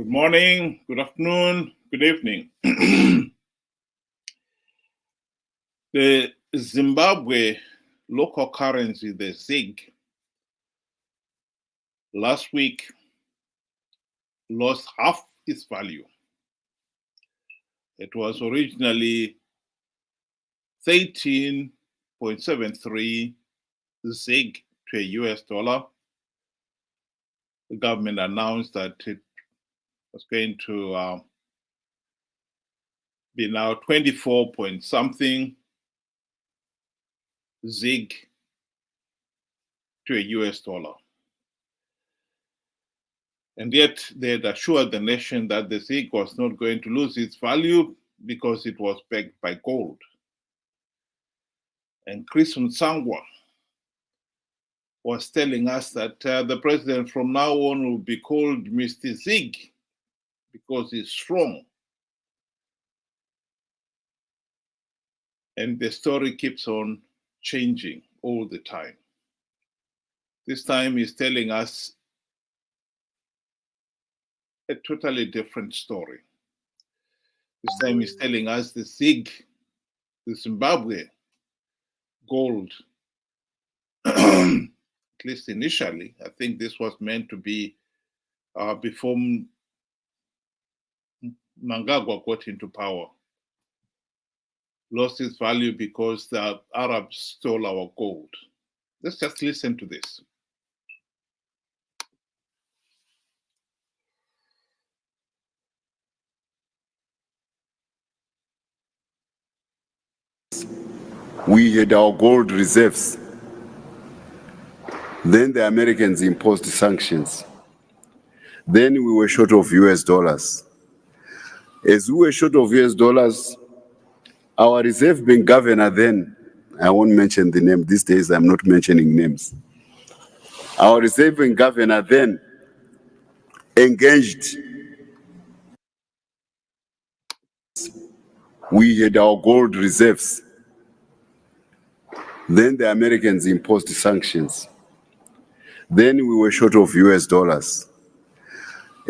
Good morning, good afternoon, good evening. The Zimbabwe local currency, the ZiG, last week lost half its value. It was originally 13.73 ZiG to a US dollar. The government announced that it was going to be now 24 point something ZiG to a US dollar. And yet they had assured the nation that the ZiG was not going to lose its value because it was backed by gold. And Chris Mtsangwa was telling us that the president from now on will be called Mr. ZiG because he's strong. And the story keeps on changing all the time. This time he's telling us a totally different story. This time he's telling us the ZiG, the Zimbabwe gold, at least initially, I think this was meant to be before Mnangagwa got into power, lost its value because the Arabs stole our gold. Let's just listen to this. We had our gold reserves. Then the Americans imposed sanctions. Then we were short of US dollars. As we were short of US dollars, our Reserve Bank governor then, I won't mention the name, these days I'm not mentioning names. Our Reserve Bank governor then engaged. We had our gold reserves. Then the Americans imposed sanctions. Then we were short of US dollars.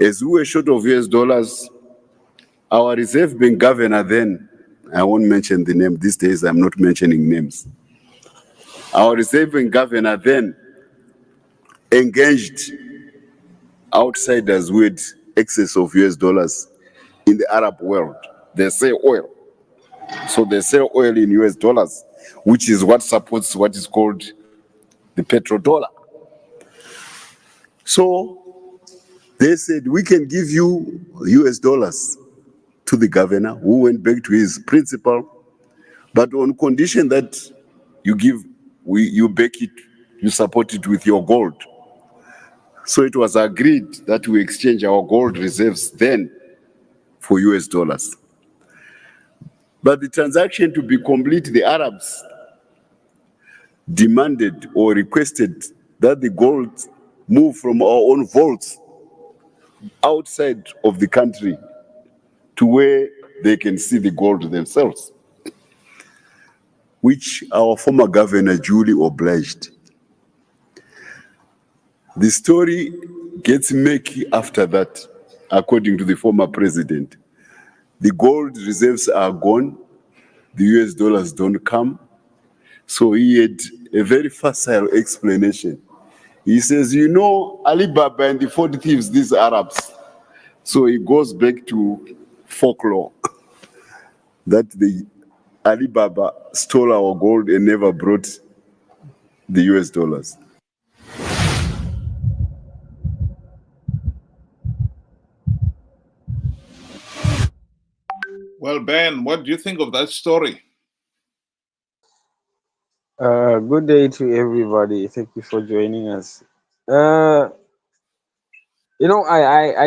As we were short of US dollars, our Reserve Bank governor then, I won't mention the name, these days I'm not mentioning names. Our Reserve Bank governor then engaged outsiders with excess of US dollars in the Arab world. They sell oil. So they sell oil in US dollars, which is what supports what is called the petrodollar. So they said, we can give you US dollars to the governor, who went back to his principal, but on condition that you back it, you support it with your gold. So it was agreed that we exchange our gold reserves then for US dollars. But the transaction to be complete, the Arabs demanded or requested that the gold move from our own vaults outside of the country to where they can see the gold themselves, which our former governor duly obliged. The story gets murky after that, according to the former president. The gold reserves are gone, the US dollars don't come. So he had a very facile explanation. He says, you know, Alibaba and the 40 thieves, these Arabs. So he goes back to folklore that the Alibaba stole our gold and never brought the US dollars. Well, Ben, what do you think of that story? Good day to everybody. Thank you for joining us. I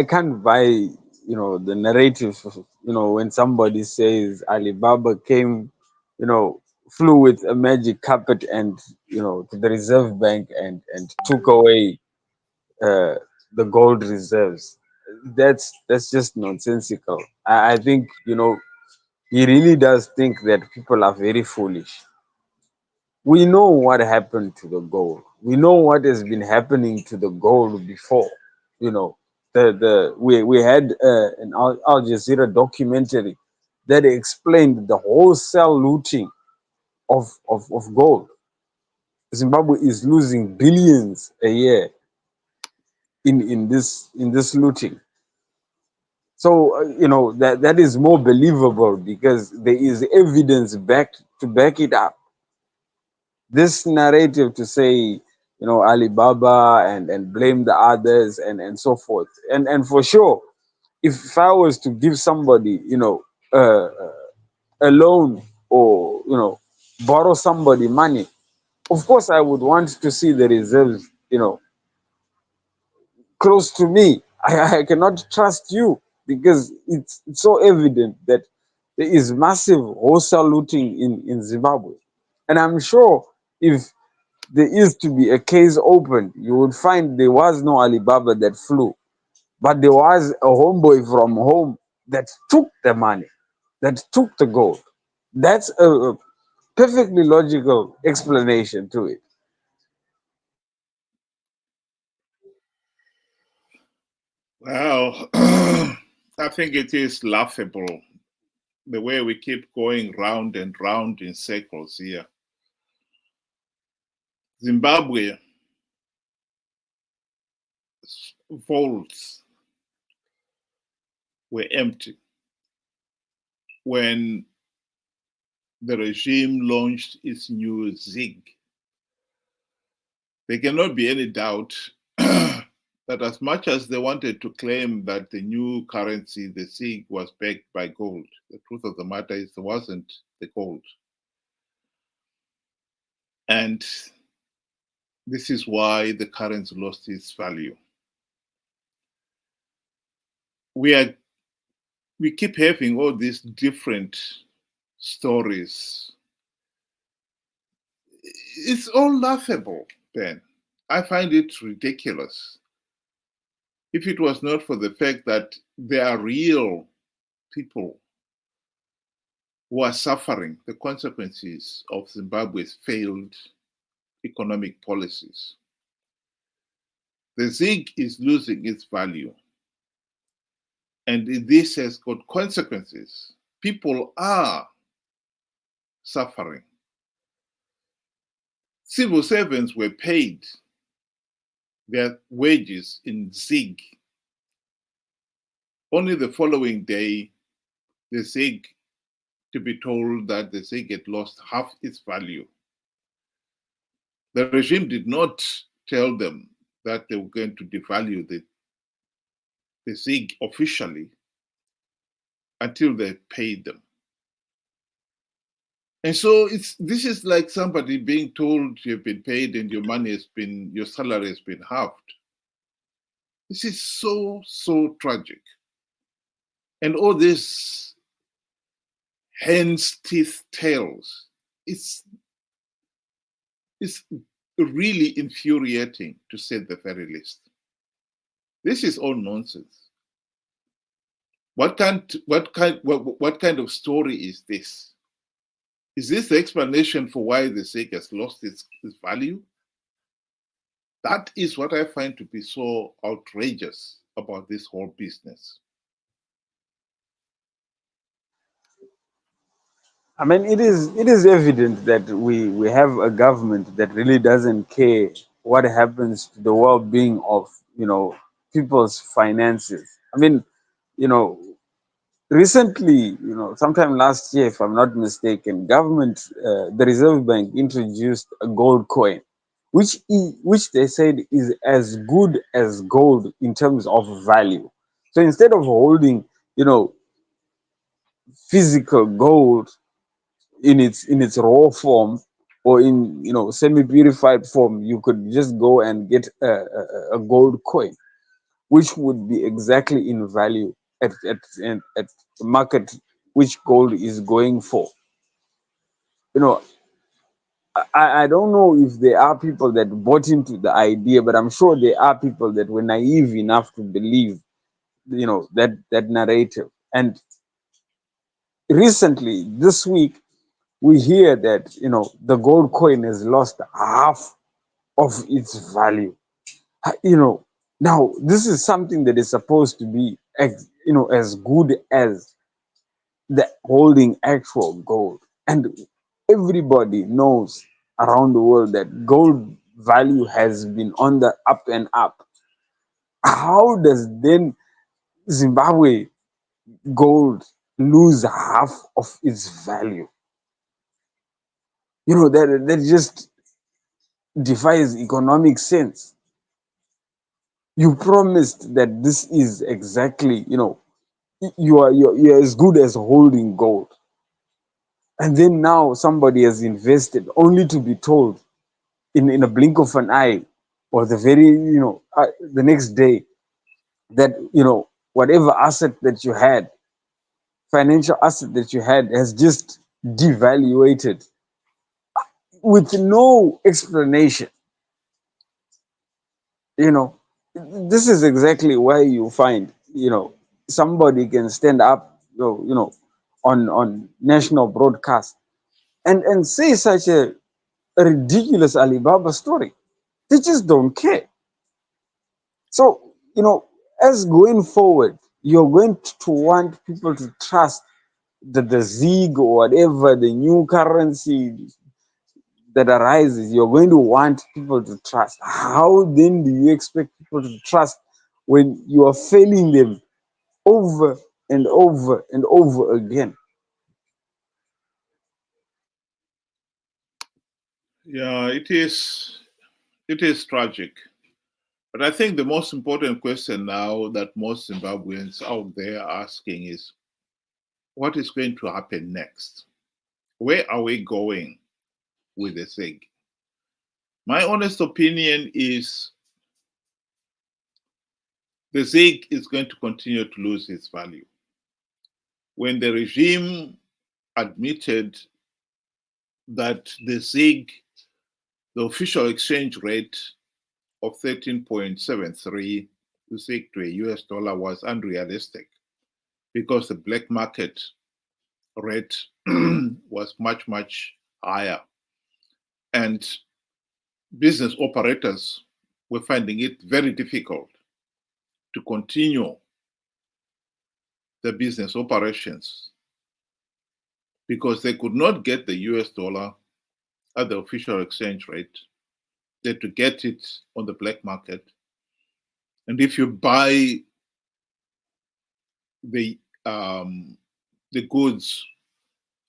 can't buy, the narrative, when somebody says Alibaba came, flew with a magic carpet and, to the Reserve Bank and took away the gold reserves. That's just nonsensical. I think, he really does think that people are very foolish. We know what happened to the gold. We know what has been happening to the gold before, We had an Al Jazeera documentary that explained the wholesale looting of gold. Zimbabwe is losing billions a year in this looting. So that is more believable because there is evidence to back it up. This narrative to say Alibaba and blame the others and so forth, and for sure, if I was to give somebody uh, a loan, or borrow somebody money, of course I would want to see the reserves close to me. I cannot trust you because it's so evident that there is massive wholesale looting in Zimbabwe. And I'm sure if there is to be a case opened, you would find there was no Alibaba that flew, but there was a homeboy from home that took the money, that took the gold. That's a perfectly logical explanation to it. Well, I think it is laughable the way we keep going round and round in circles here. Zimbabwe vaults were empty when the regime launched its new ZIG. There cannot be any doubt that as much as they wanted to claim that the new currency, the ZIG, was backed by gold, the truth of the matter is it wasn't the gold. And this is why the currency lost its value. We keep having all these different stories. It's all laughable, Ben. I find it ridiculous. If it was not for the fact that there are real people who are suffering the consequences of Zimbabwe's failed economic policies. The ZIG is losing its value. And this has got consequences. People are suffering. Civil servants were paid their wages in ZIG. Only the following day, the ZIG, to be told that the ZIG had lost half its value. The regime did not tell them that they were going to devalue the ZIG officially until they paid them. And so this is like somebody being told you've been paid and your salary has been halved. This is so, so tragic. And all this hen's teeth tales, it's really infuriating, to say the very least. This is all nonsense. What kind of story is this? Is this the explanation for why the ZIG has lost its value? That is what I find to be so outrageous about this whole business. I mean, it is evident that we have a government that really doesn't care what happens to the well-being of people's finances. I mean, you know, recently, sometime last year, if I'm not mistaken, the Reserve Bank introduced a gold coin, which they said is as good as gold in terms of value. So instead of holding, physical gold in its raw form, or in semi-purified form, you could just go and get a gold coin, which would be exactly in value at the market which gold is going for. You know, I don't know if there are people that bought into the idea, but I'm sure there are people that were naive enough to believe, that narrative. And recently, this week, we hear that the gold coin has lost half of its value. You know, Now, this is something that is supposed to be, as good as the holding actual gold. And everybody knows around the world that gold value has been on the up and up. How does then Zimbabwe gold lose half of its value? That just defies economic sense. You promised that this is exactly, you're as good as holding gold. And then now somebody has invested only to be told in a blink of an eye, or the next day, that whatever asset that you had, financial asset that you had, has just devaluated with no explanation. you know this is exactly why you find, somebody can stand up, on national broadcast, and say such a ridiculous Alibaba story. They just don't care. So, as going forward, you're going to want people to trust the ZIG or whatever the new currency that arises. You're going to want people to trust. How then do you expect people to trust when you are failing them over and over and over again? Yeah, it is tragic. But I think the most important question now that most Zimbabweans out there are asking is, what is going to happen next? Where are we going with the SIG? My honest opinion is the ZIG is going to continue to lose its value. When the regime admitted that the ZIG, the official exchange rate of 13.73 ZIG to a US dollar, was unrealistic because the black market rate was much, much higher. And business operators were finding it very difficult to continue the business operations because they could not get the US dollar at the official exchange rate. They had to get it on the black market. And if you buy the goods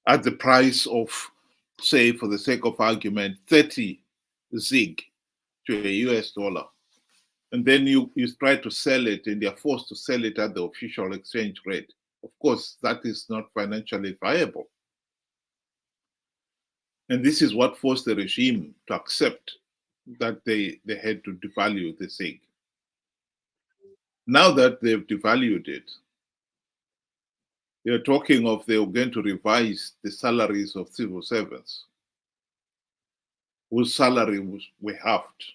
at the price of, say, for the sake of argument, 30 ZIG to a US dollar, and then you try to sell it and you're forced to sell it at the official exchange rate, of course, that is not financially viable. And this is what forced the regime to accept that they had to devalue the ZIG. Now that they've devalued it, they're talking of they're going to revise the salaries of civil servants whose salary were halved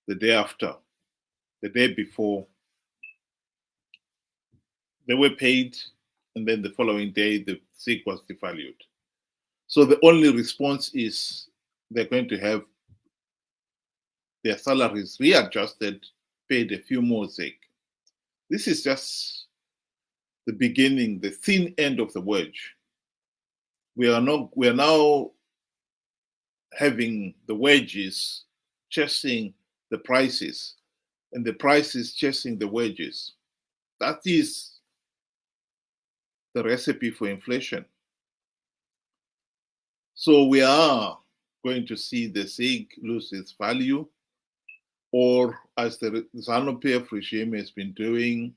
the day after, the day before. They were paid, and then the following day, the ZIG was devalued. So the only response is they're going to have their salaries readjusted, paid a few more ZIG. This is just the beginning, the thin end of the wedge. We are now having the wages chasing the prices, and the prices chasing the wages. That is the recipe for inflation. So we are going to see the ZIG lose its value, or as the Zanu PF regime has been doing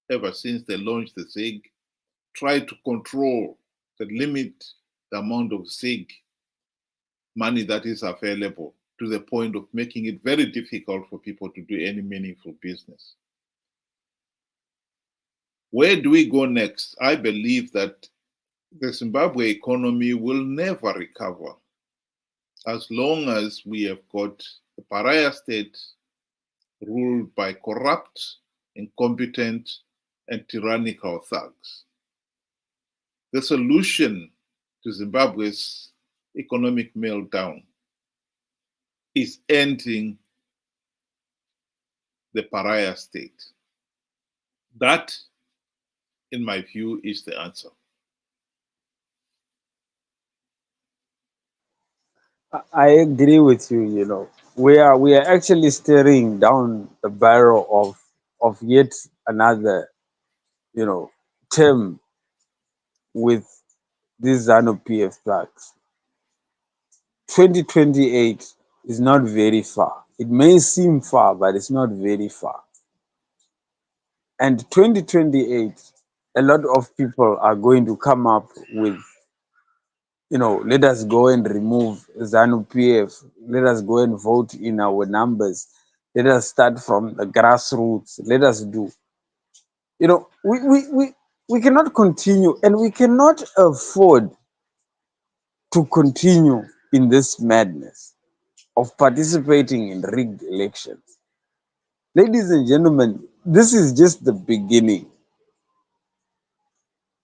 ever since they launched the ZIG, try to control, to limit the amount of ZIG money that is available, to the point of making it very difficult for people to do any meaningful business. Where do we go next? I believe that the Zimbabwe economy will never recover as long as we have got a pariah state ruled by corrupt, incompetent, and tyrannical thugs. The solution to Zimbabwe's economic meltdown is ending the pariah state. That, in my view, is the answer. I agree with you. We are actually staring down the barrel of yet another term with these Zanu PF thugs. 2028 is not very far. It may seem far, but it's not very far. And 2028, a lot of people are going to come up with, let us go and remove Zanu PF. Let us go and vote in our numbers. Let us start from the grassroots. Let us do. We cannot continue, and we cannot afford to continue in this madness of participating in rigged elections. Ladies and gentlemen, this is just the beginning.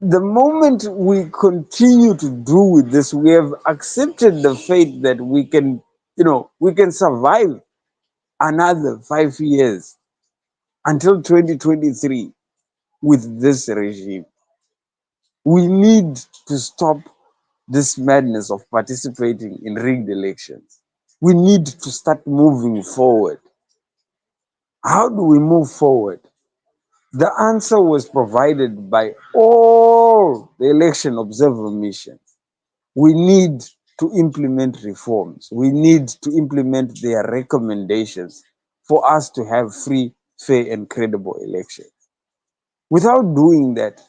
The moment we continue to do with this, we have accepted the fate that we can survive another 5 years until 2023 with this regime. We need to stop this madness of participating in rigged elections. We need to start moving forward. How do we move forward? The answer was provided by all the election observer missions. We need to implement reforms. We need to implement their recommendations for us to have free, fair, and credible elections. Without doing that,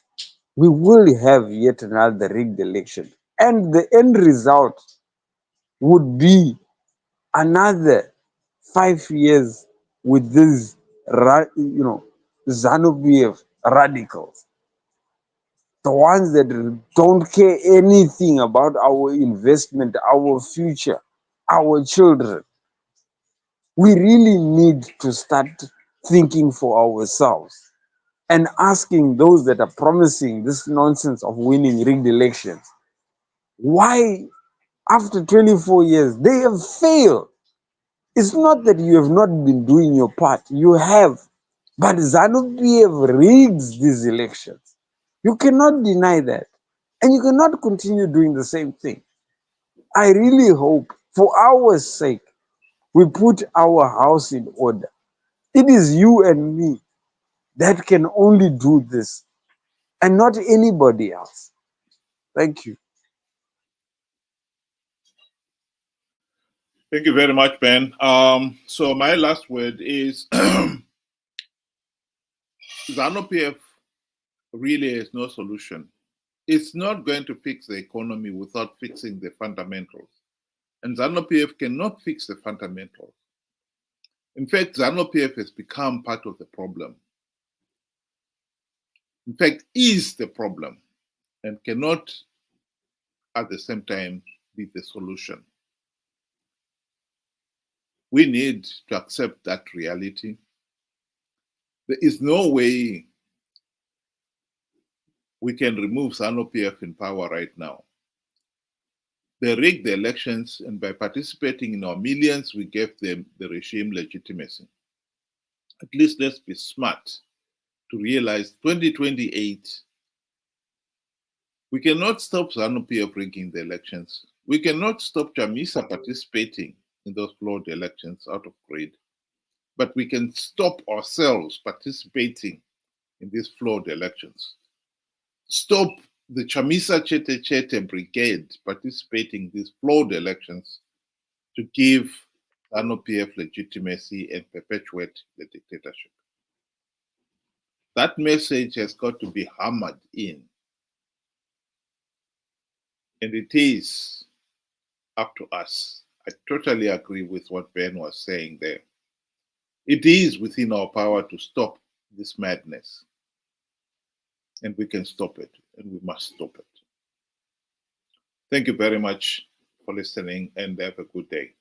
we will have yet another rigged election. And the end result would be another 5 years with these, Zanu PF radicals, the ones that don't care anything about our investment, our future, our children. We really need to start thinking for ourselves and asking those that are promising this nonsense of winning rigged elections, why after 24 years they have failed. It's not that you have not been doing your part, you have. But ZANU PF rigs these elections. You cannot deny that. And you cannot continue doing the same thing. I really hope, for our sake, we put our house in order. It is you and me that can only do this, and not anybody else. Thank you. Thank you very much, Ben. So my last word is Zanu PF really has no solution. It's not going to fix the economy without fixing the fundamentals. And Zanu PF cannot fix the fundamentals. In fact, Zanu PF has become part of the problem. In fact, is the problem and cannot at the same time be the solution. We need to accept that reality. There is no way we can remove Zanu PF in power right now. They rigged the elections, and by participating in our millions, we gave them the regime legitimacy. At least let's be smart to realize 2028, we cannot stop Zanu PF rigging the elections. We cannot stop Chamisa participating in those flawed elections out of greed. But we can stop ourselves participating in these flawed elections. Stop the Chamisa Chete Chete brigade participating in these flawed elections to give ZANU PF legitimacy and perpetuate the dictatorship. That message has got to be hammered in. And it is up to us. I totally agree with what Ben was saying there. It is within our power to stop this madness. And we can stop it, and we must stop it. Thank you very much for listening, and have a good day.